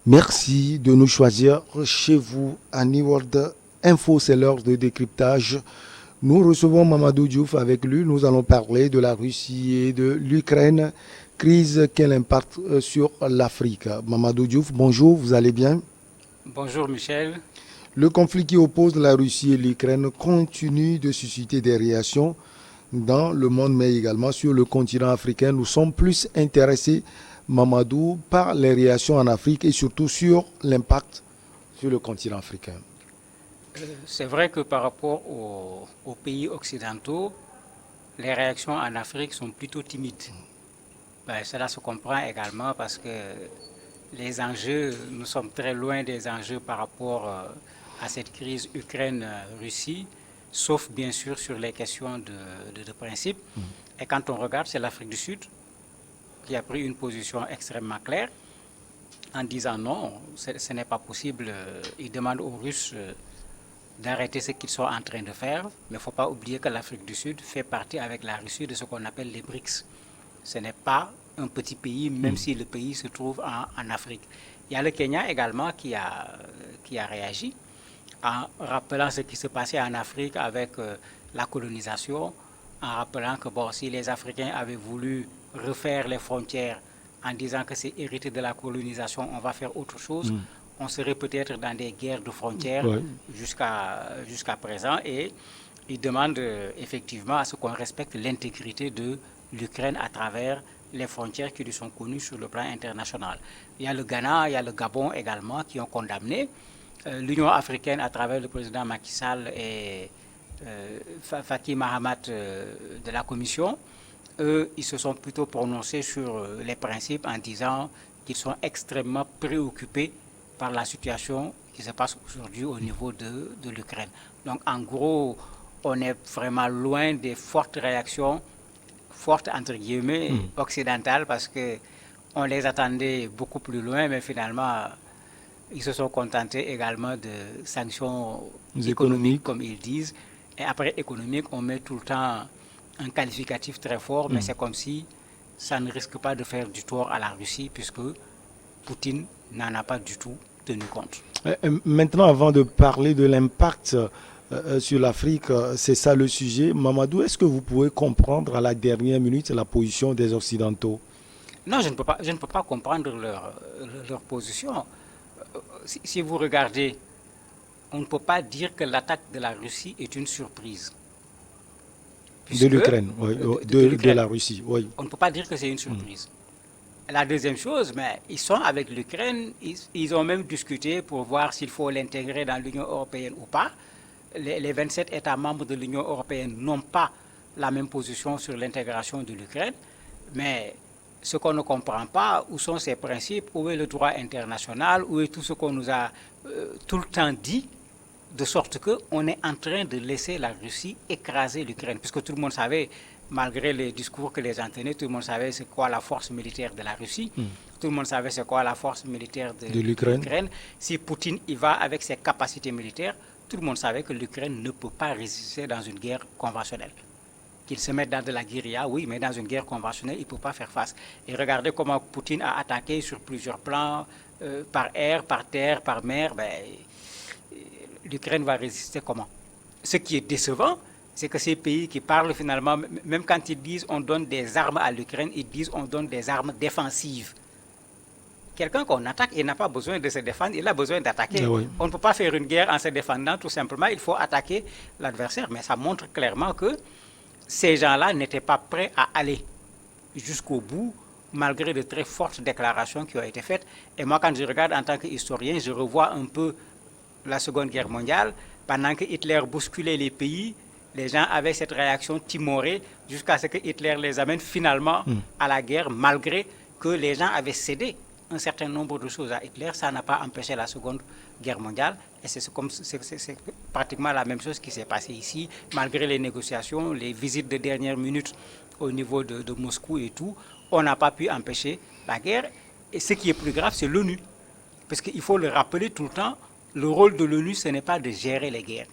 Merci de nous choisir chez vous à New World Info, c'est l'heure de décryptage. Nous recevons Mamadou Diouf. Avec lui, nous allons parler de la Russie et de l'Ukraine, crise qu'elle impacte sur l'Afrique. Mamadou Diouf, bonjour, vous allez bien? Bonjour Michel. Le conflit qui oppose la Russie et l'Ukraine continue de susciter des réactions dans le monde, mais également sur le continent africain. Nous sommes plus intéressés, Mamadou, par les réactions en Afrique et surtout sur l'impact sur le continent africain. C'est vrai que par rapport aux pays occidentaux, les réactions en Afrique sont plutôt timides. Cela se comprend également parce que les enjeux, nous sommes très loin des enjeux par rapport à cette crise Ukraine-Russie, sauf bien sûr sur les questions de principe. Et quand on regarde, c'est l'Afrique du Sud qui a pris une position extrêmement claire en disant non, ce n'est pas possible. Il demande aux Russes d'arrêter ce qu'ils sont en train de faire. Mais il ne faut pas oublier que l'Afrique du Sud fait partie avec la Russie de ce qu'on appelle les BRICS. Ce n'est pas un petit pays, même si le pays se trouve en Afrique. Il y a le Kenya également qui a réagi en rappelant ce qui se passait en Afrique avec la colonisation, en rappelant que bon, si les Africains avaient voulu refaire les frontières en disant que c'est hérité de la colonisation, on va faire autre chose, on serait peut-être dans des guerres de frontières Ouais. jusqu'à présent. Et il demande effectivement à ce qu'on respecte l'intégrité de l'Ukraine à travers les frontières qui lui sont connues sur le plan international. Il y a le Ghana, il y a le Gabon également qui ont condamné. L'Union africaine à travers le président Macky Sall et Faki Mahamat de la Commission, eux, ils se sont plutôt prononcés sur les principes en disant qu'ils sont extrêmement préoccupés par la situation qui se passe aujourd'hui au niveau de l'Ukraine. Donc en gros, on est vraiment loin des fortes réactions, fortes entre guillemets, occidentales, parce que on les attendait beaucoup plus loin, mais finalement, ils se sont contentés également de sanctions Les économiques, économiques. comme ils disent. Et après économique, on met tout le temps un qualificatif très fort, mais c'est comme si ça ne risque pas de faire du tort à la Russie, puisque Poutine n'en a pas du tout tenu compte. Maintenant, avant de parler de l'impact sur l'Afrique, c'est ça le sujet. Mamadou, est-ce que vous pouvez comprendre à la dernière minute la position des Occidentaux? Non, je ne peux pas comprendre leur position. Si vous regardez, on ne peut pas dire que l'attaque de la Russie est une surprise. De Puisque, l'Ukraine, oui, de l'Ukraine, la Russie, oui. on ne peut pas dire que c'est une surprise. La deuxième chose, mais ils sont avec l'Ukraine, ils ont même discuté pour voir s'il faut l'intégrer dans l'Union européenne ou pas. Les 27 États membres de l'Union européenne n'ont pas la même position sur l'intégration de l'Ukraine, mais ce qu'on ne comprend pas, où sont ces principes, où est le droit international, où est tout ce qu'on nous a tout le temps dit, de sorte qu'on est en train de laisser la Russie écraser l'Ukraine, puisque tout le monde savait, malgré les discours que les gens tenaient, tout le monde savait c'est quoi la force militaire de la Russie, tout le monde savait c'est quoi la force militaire de De l'Ukraine. l'Ukraine. Si Poutine y va avec ses capacités militaires, tout le monde savait que l'Ukraine ne peut pas résister dans une guerre conventionnelle. Qu'il se mette dans de la guérilla, oui, mais dans une guerre conventionnelle, il ne peut pas faire face. Et regardez comment Poutine a attaqué sur plusieurs plans, par air, par terre, par mer. L'Ukraine va résister comment? Ce qui est décevant, c'est que ces pays qui parlent finalement, même quand ils disent on donne des armes à l'Ukraine, ils disent on donne des armes défensives. Quelqu'un qu'on attaque, il n'a pas besoin de se défendre, il a besoin d'attaquer. Ah oui. On ne peut pas faire une guerre en se défendant, tout simplement, il faut attaquer l'adversaire. Mais ça montre clairement que ces gens-là n'étaient pas prêts à aller jusqu'au bout, malgré de très fortes déclarations qui ont été faites. Et moi, quand je regarde en tant qu'historien, je revois un peu la Seconde Guerre mondiale. Pendant que Hitler bousculait les pays, les gens avaient cette réaction timorée jusqu'à ce que Hitler les amène finalement à la guerre, malgré que les gens avaient cédé un certain nombre de choses à Hitler. Ça n'a pas empêché la Seconde Guerre mondiale. Et c'est pratiquement la même chose qui s'est passée ici, malgré les négociations, les visites de dernière minute au niveau de Moscou et tout. On n'a pas pu empêcher la guerre. Et ce qui est plus grave, c'est l'ONU. Parce qu'il faut le rappeler tout le temps, le rôle de l'ONU, ce n'est pas de gérer les guerres.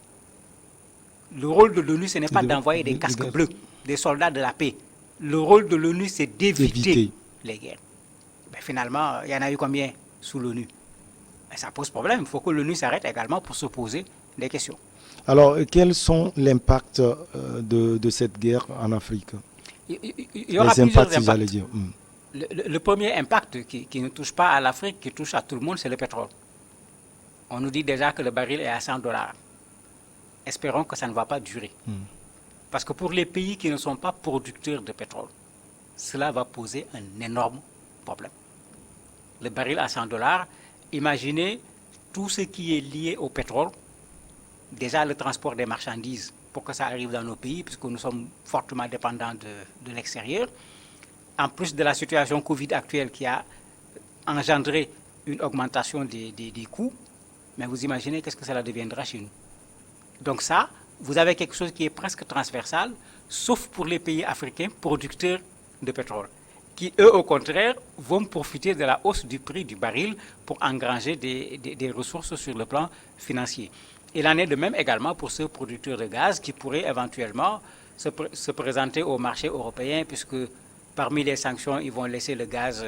Le rôle de l'ONU, ce n'est pas d'envoyer des casques bleus, des soldats de la paix. Le rôle de l'ONU, c'est d'éviter les guerres. Finalement, il y en a eu combien sous l'ONU? Et ça pose problème. Il faut que l'ONU s'arrête également pour se poser des questions. Alors, quels sont l'impact de cette guerre en Afrique? Il y aura Les plusieurs impacts, si j'allais impacts. dire. Le premier impact qui ne touche pas à l'Afrique, qui touche à tout le monde, c'est le pétrole. On nous dit déjà que le baril est à 100 dollars. Espérons que ça ne va pas durer. Parce que pour les pays qui ne sont pas producteurs de pétrole, cela va poser un énorme problème. Le baril à 100 dollars, imaginez tout ce qui est lié au pétrole, déjà le transport des marchandises pour que ça arrive dans nos pays, puisque nous sommes fortement dépendants de l'extérieur, en plus de la situation Covid actuelle qui a engendré une augmentation des coûts, mais vous imaginez qu'est-ce que cela deviendra chez nous. Donc ça, vous avez quelque chose qui est presque transversal, sauf pour les pays africains producteurs de pétrole, qui eux au contraire vont profiter de la hausse du prix du baril pour engranger des ressources sur le plan financier. Il en est de même également pour ceux producteurs de gaz qui pourraient éventuellement se présenter au marché européen, puisque parmi les sanctions, ils vont laisser le gaz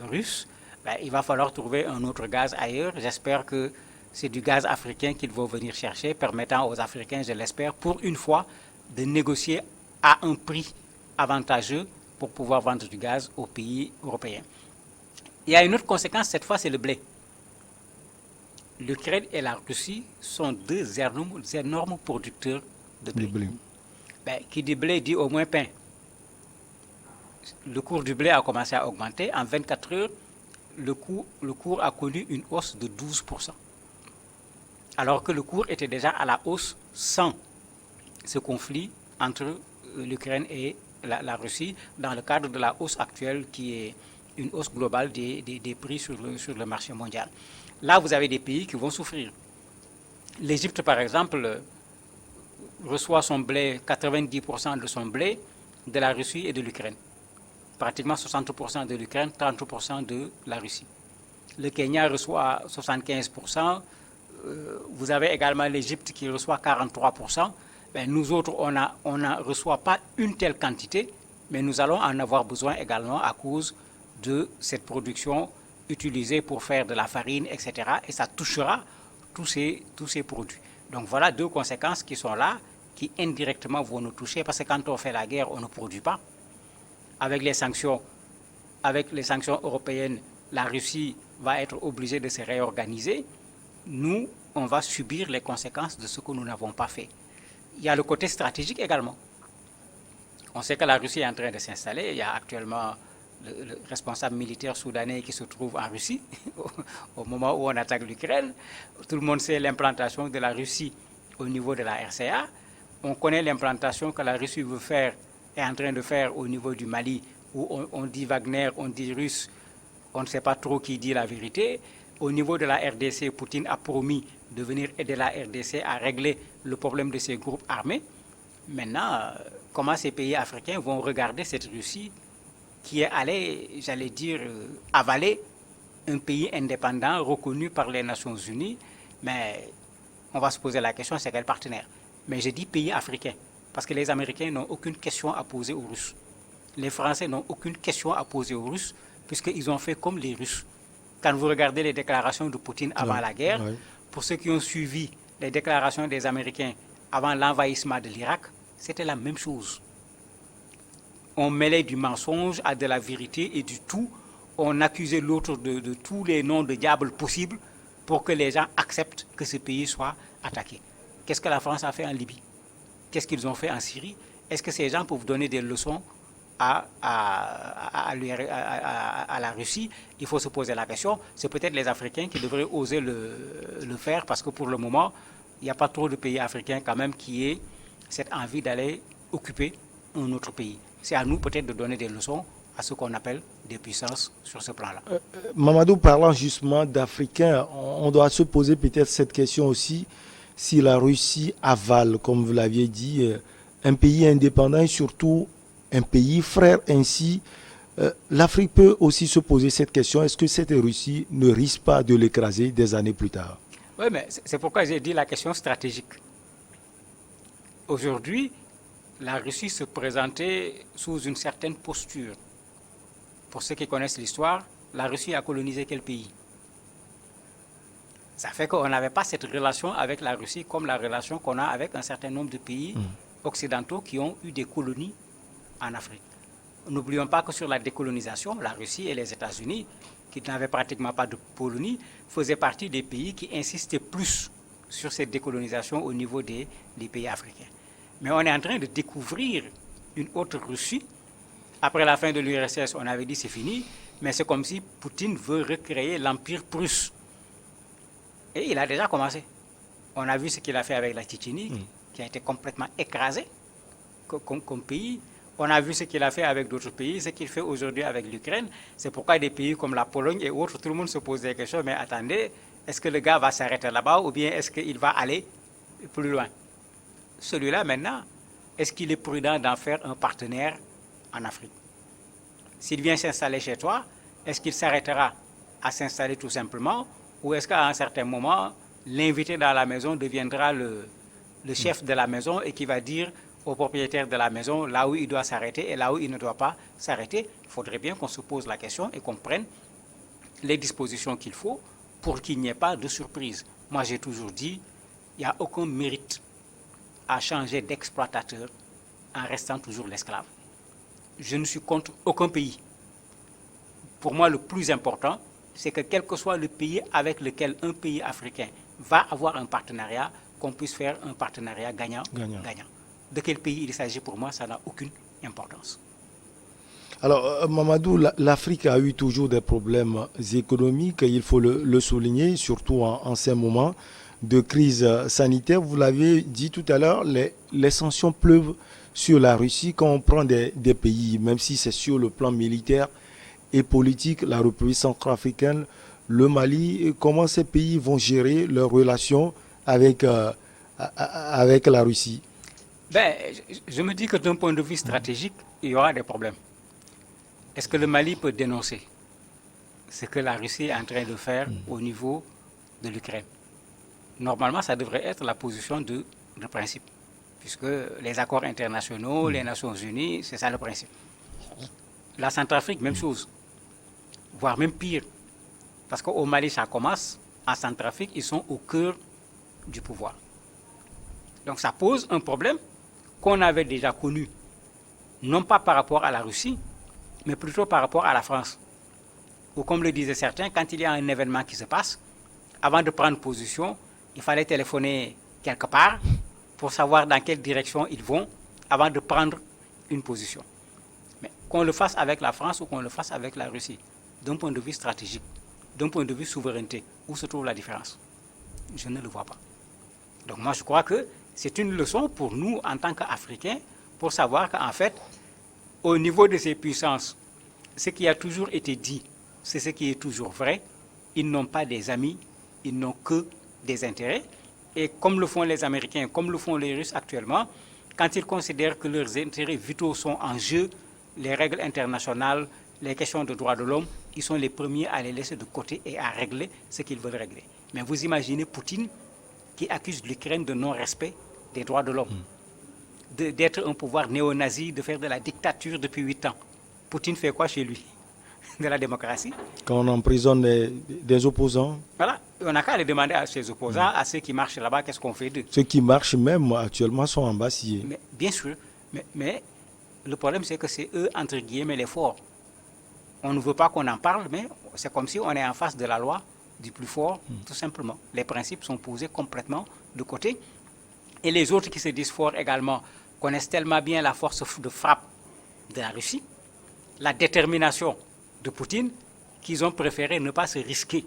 russe. Ben, il va falloir trouver un autre gaz ailleurs. J'espère que c'est du gaz africain qu'ils vont venir chercher, permettant aux Africains, je l'espère, pour une fois, de négocier à un prix avantageux pour pouvoir vendre du gaz aux pays européens. Il y a une autre conséquence, cette fois, c'est le blé. L'Ukraine et la Russie sont deux énormes producteurs de blé. Ben, qui dit blé dit au moins pain. Le cours du blé a commencé à augmenter. En 24 heures, le cours a connu une hausse de 12%. Alors que le cours était déjà à la hausse sans ce conflit entre l'Ukraine et la Russie, dans le cadre de la hausse actuelle qui est une hausse globale des prix sur le marché mondial. Là, vous avez des pays qui vont souffrir. L'Égypte, par exemple, reçoit son blé, 90% de son blé de la Russie et de l'Ukraine. Pratiquement 60% de l'Ukraine, 30% de la Russie. Le Kenya reçoit 75%. Vous avez également l'Égypte qui reçoit 43%. Ben, nous autres, on ne reçoit pas une telle quantité, mais nous allons en avoir besoin également à cause de cette production utilisée pour faire de la farine, etc. Et ça touchera tous ces produits. Donc voilà deux conséquences qui sont là, qui indirectement vont nous toucher, parce que quand on fait la guerre, on ne produit pas. Avec les sanctions européennes, la Russie va être obligée de se réorganiser. Nous, on va subir les conséquences de ce que nous n'avons pas fait. Il y a le côté stratégique également. On sait que la Russie est en train de s'installer. Il y a actuellement le responsable militaire soudanais qui se trouve en Russie au moment où on attaque l'Ukraine. Tout le monde sait l'implantation de la Russie au niveau de la RCA. On connaît l'implantation que la Russie est en train de faire au niveau du Mali, où on dit Wagner, on dit russe, on ne sait pas trop qui dit la vérité. Au niveau de la RDC, Poutine a promis de venir aider la RDC à régler le problème de ces groupes armés. Maintenant, comment ces pays africains vont regarder cette Russie qui est allée, j'allais dire, avaler un pays indépendant reconnu par les Nations Unies, mais on va se poser la question, c'est quel partenaire? Mais je dis pays africains, parce que les Américains n'ont aucune question à poser aux Russes. Les Français n'ont aucune question à poser aux Russes, puisqu'ils ont fait comme les Russes. Quand vous regardez les déclarations de Poutine avant la guerre, pour ceux qui ont suivi les déclarations des Américains avant l'envahissement de l'Irak, c'était la même chose. On mêlait du mensonge à de la vérité et du tout. On accusait l'autre de tous les noms de diable possibles pour que les gens acceptent que ce pays soit attaqué. Qu'est-ce que la France a fait en Libye? Qu'est-ce qu'ils ont fait en Syrie? Est-ce que ces gens peuvent donner des leçons à la Russie? Il faut se poser la question. C'est peut-être les Africains qui devraient oser le faire, parce que pour le moment, il n'y a pas trop de pays africains quand même qui aient cette envie d'aller occuper un autre pays. C'est à nous peut-être de donner des leçons à ce qu'on appelle des puissances sur ce plan-là. Mamadou, parlant justement d'Africains, on doit se poser peut-être cette question aussi, si la Russie avale, comme vous l'aviez dit, un pays indépendant et surtout un pays frère ainsi, l'Afrique peut aussi se poser cette question, est-ce que cette Russie ne risque pas de l'écraser des années plus tard? Oui, mais c'est pourquoi j'ai dit la question stratégique. Aujourd'hui, la Russie se présentait sous une certaine posture. Pour ceux qui connaissent l'histoire, la Russie a colonisé quel pays? Ça fait qu'on n'avait pas cette relation avec la Russie comme la relation qu'on a avec un certain nombre de pays occidentaux qui ont eu des colonies en Afrique. N'oublions pas que sur la décolonisation, la Russie et les États-Unis, qui n'avaient pratiquement pas de colonies, faisaient partie des pays qui insistaient plus sur cette décolonisation au niveau des pays africains. Mais on est en train de découvrir une autre Russie. Après la fin de l'URSS, on avait dit c'est fini, mais c'est comme si Poutine veut recréer l'empire prusse. Et il a déjà commencé. On a vu ce qu'il a fait avec la Tchétchénie, qui a été complètement écrasée comme pays. On a vu ce qu'il a fait avec d'autres pays, ce qu'il fait aujourd'hui avec l'Ukraine. C'est pourquoi des pays comme la Pologne et autres, tout le monde se pose des questions, mais attendez, est-ce que le gars va s'arrêter là-bas ou bien est-ce qu'il va aller plus loin? Celui-là, maintenant, est-ce qu'il est prudent d'en faire un partenaire en Afrique? S'il vient s'installer chez toi, est-ce qu'il s'arrêtera à s'installer tout simplement ou est-ce qu'à un certain moment, l'invité dans la maison deviendra le chef de la maison et qui va dire au propriétaire de la maison là où il doit s'arrêter et là où il ne doit pas s'arrêter? Il faudrait bien qu'on se pose la question et qu'on prenne les dispositions qu'il faut pour qu'il n'y ait pas de surprise. Moi, j'ai toujours dit, il n'y a aucun mérite à changer d'exploitateur en restant toujours l'esclave. Je ne suis contre aucun pays. Pour moi, le plus important, c'est que quel que soit le pays avec lequel un pays africain va avoir un partenariat, qu'on puisse faire un partenariat gagnant-gagnant. De quel pays il s'agit pour moi, ça n'a aucune importance. Alors, Mamadou, l'Afrique a eu toujours des problèmes économiques, il faut le souligner, surtout en ces moments de crise sanitaire. Vous l'avez dit tout à l'heure, les sanctions pleuvent sur la Russie quand on prend des pays, même si c'est sur le plan militaire et politique, la République centrafricaine, le Mali. Comment ces pays vont gérer leurs relations avec la Russie? Je me dis que d'un point de vue stratégique, il y aura des problèmes. Est-ce que le Mali peut dénoncer ce que la Russie est en train de faire au niveau de l'Ukraine? Normalement, ça devrait être la position de principe, puisque les accords internationaux, les Nations Unies, c'est ça le principe. La Centrafrique, même chose, voire même pire, parce qu'au Mali, ça commence, en Centrafrique, ils sont au cœur du pouvoir. Donc ça pose un problème qu'on avait déjà connu, non pas par rapport à la Russie, mais plutôt par rapport à la France. Ou comme le disaient certains, quand il y a un événement qui se passe, avant de prendre position, il fallait téléphoner quelque part pour savoir dans quelle direction ils vont avant de prendre une position. Mais qu'on le fasse avec la France ou qu'on le fasse avec la Russie, d'un point de vue stratégique, d'un point de vue souveraineté, où se trouve la différence? Je ne le vois pas. Donc moi je crois que c'est une leçon pour nous en tant qu'Africains pour savoir qu'en fait, au niveau de ces puissances, ce qui a toujours été dit, c'est ce qui est toujours vrai. Ils n'ont pas des amis, ils n'ont que des intérêts. Et comme le font les Américains, comme le font les Russes actuellement, quand ils considèrent que leurs intérêts vitaux sont en jeu, les règles internationales, les questions de droits de l'homme, ils sont les premiers à les laisser de côté et à régler ce qu'ils veulent régler. Mais vous imaginez Poutine qui accuse l'Ukraine de non-respect des droits de l'homme, d'être un pouvoir néo-nazi, de faire de la dictature depuis 8 ans. Poutine fait quoi chez lui? De la démocratie. Quand on emprisonne des opposants. Voilà, on n'a qu'à aller demander à ses opposants, à ceux qui marchent là-bas, qu'est-ce qu'on fait d'eux? Ceux qui marchent même actuellement sont en Bastille. Mais, bien sûr, mais le problème c'est que c'est eux, entre guillemets, les forts. On ne veut pas qu'on en parle, mais c'est comme si on est en face de la loi du plus fort, tout simplement. Les principes sont posés complètement de côté. Et les autres qui se disent forts également connaissent tellement bien la force de frappe de la Russie, la détermination de Poutine, qu'ils ont préféré ne pas se risquer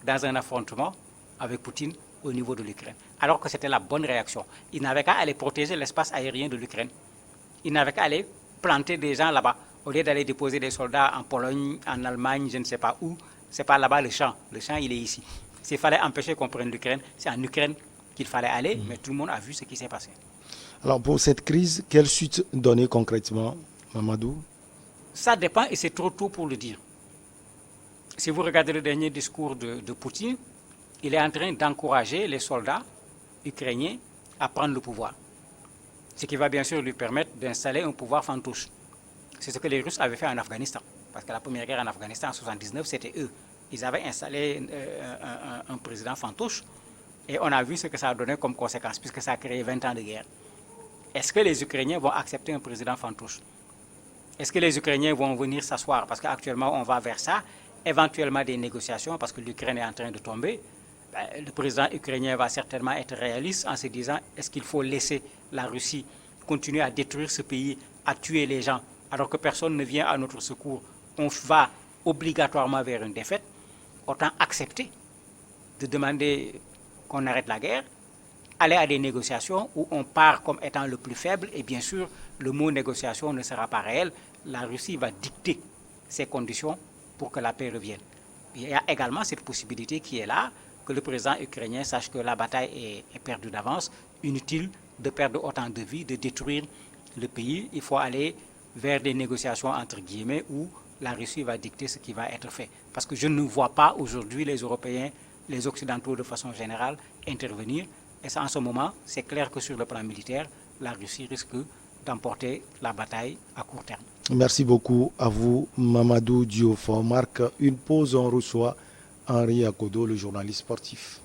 dans un affrontement avec Poutine au niveau de l'Ukraine. Alors que c'était la bonne réaction. Ils n'avaient qu'à aller protéger l'espace aérien de l'Ukraine. Ils n'avaient qu'à aller planter des gens là-bas. Au lieu d'aller déposer des soldats en Pologne, en Allemagne, je ne sais pas où, c'est pas là-bas le champ. Le champ, il est ici. S'il fallait empêcher qu'on prenne l'Ukraine, c'est en Ukraine qu'il fallait aller, mais tout le monde a vu ce qui s'est passé. Alors pour cette crise, quelle suite donner concrètement, Mamadou? Ça dépend et c'est trop tôt pour le dire. Si vous regardez le dernier discours de Poutine, il est en train d'encourager les soldats ukrainiens à prendre le pouvoir. Ce qui va bien sûr lui permettre d'installer un pouvoir fantoche. C'est ce que les Russes avaient fait en Afghanistan. Parce que la première guerre en Afghanistan en 1979, c'était eux ils avaient installé un président fantoche et on a vu ce que ça a donné comme conséquence puisque ça a créé 20 ans de guerre. Est-ce que les Ukrainiens vont accepter un président fantoche? Est-ce que les Ukrainiens vont venir s'asseoir? Parce qu'actuellement, on va vers ça, éventuellement des négociations, parce que l'Ukraine est en train de tomber. Le président ukrainien va certainement être réaliste en se disant, est-ce qu'il faut laisser la Russie continuer à détruire ce pays, à tuer les gens, alors que personne ne vient à notre secours? On va obligatoirement vers une défaite. Autant accepter de demander qu'on arrête la guerre, aller à des négociations où on part comme étant le plus faible, et bien sûr, le mot négociation ne sera pas réel. La Russie va dicter ses conditions pour que la paix revienne. Il y a également cette possibilité qui est là, que le président ukrainien sache que la bataille est perdue d'avance, inutile de perdre autant de vies, de détruire le pays. Il faut aller vers des négociations entre guillemets où la Russie va dicter ce qui va être fait. Parce que je ne vois pas aujourd'hui les Européens, les Occidentaux de façon générale intervenir. Et ça, en ce moment, c'est clair que sur le plan militaire, la Russie risque d'emporter la bataille à court terme. Merci beaucoup à vous, Mamadou Diouf. On marque une pause, on reçoit Henri Akodo, le journaliste sportif.